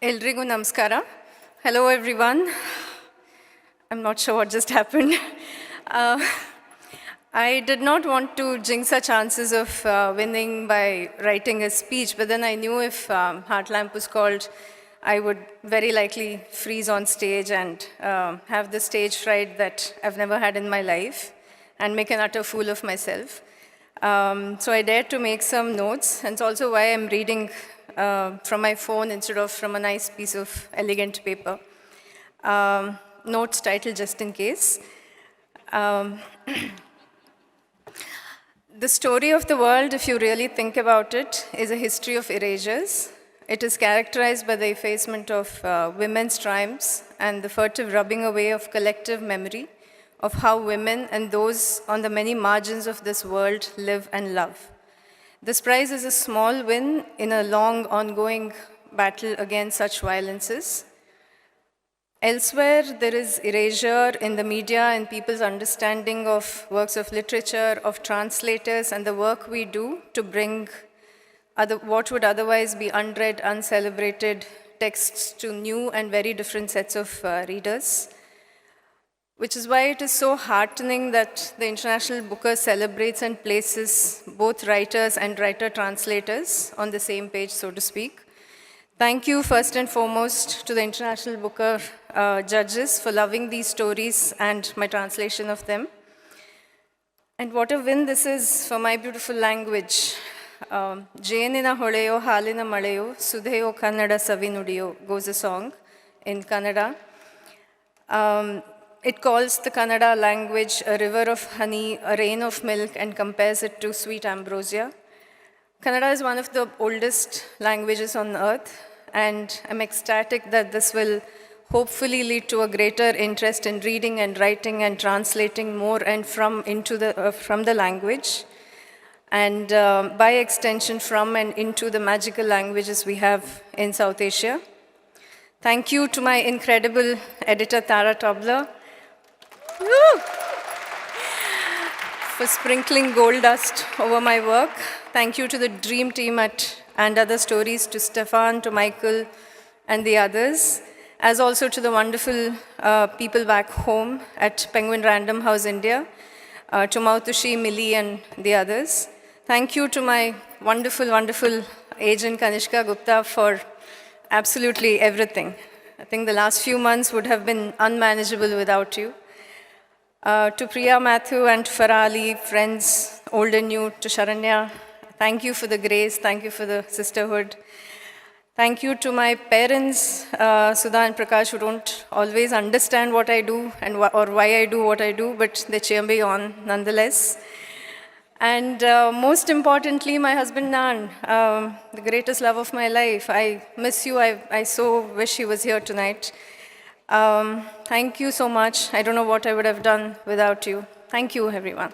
Eldrigu Namaskara. Hello everyone. I'm not sure what just happened. I did not want to jinx our chances of winning by writing a speech, but then I knew if Heartlamp was called, I would very likely freeze on stage and have the stage fright that I've never had in my life and make an utter fool of myself. So I dared to make some notes, and it's also why I'm reading from my phone instead of from a nice piece of elegant paper. Notes titled just in case. The story of the world, if you really think about it, is a history of erasures. It is characterized by the effacement of women's triumphs and the furtive rubbing away of collective memory of how women and those on the many margins of this world live and love. This prize is a small win in a long, ongoing battle against such violences. Elsewhere, there is erasure in the media and people's understanding of works of literature, of translators, and the work we do to bring what would otherwise be unread, uncelebrated texts to new and very different sets of readers. Which is why it is so heartening that the International Booker celebrates and places both writers and writer-translators on the same page, so to speak. Thank you, first and foremost, to the International Booker judges for loving these stories and my translation of them. And what a win this is for my beautiful language. Jenina Holeyo, Halina Maleyo, Sudheyo Kannada Savinudiyo goes a song in Kannada. It calls the Kannada language a river of honey, a rain of milk, and compares it to sweet ambrosia. Kannada is one of the oldest languages on earth, and I'm ecstatic that this will hopefully lead to a greater interest in reading and writing and translating more and from the language, and by extension from and into the magical languages we have in South Asia. Thank you to my incredible editor, Tara Tobler, for sprinkling gold dust over my work. Thank you to the dream team at And Other Stories, to Stefan, to Michael, and the others, as also to the wonderful people back home at Penguin Random House India, to Mautushi, Millie, and the others. Thank you to my wonderful, wonderful agent, Kanishka Gupta, for absolutely everything. I think the last few months would have been unmanageable without you. To Priya, Matthew, and Farali, friends, old and new, to Sharanya, thank you for the grace, thank you for the sisterhood. Thank you to my parents, Sudha and Prakash, who don't always understand what I do and or why I do what I do, but they cheer me on nonetheless. And most importantly, my husband Nan, the greatest love of my life. I miss you. I so wish he was here tonight. Thank you so much. I don't know what I would have done without you. Thank you, everyone.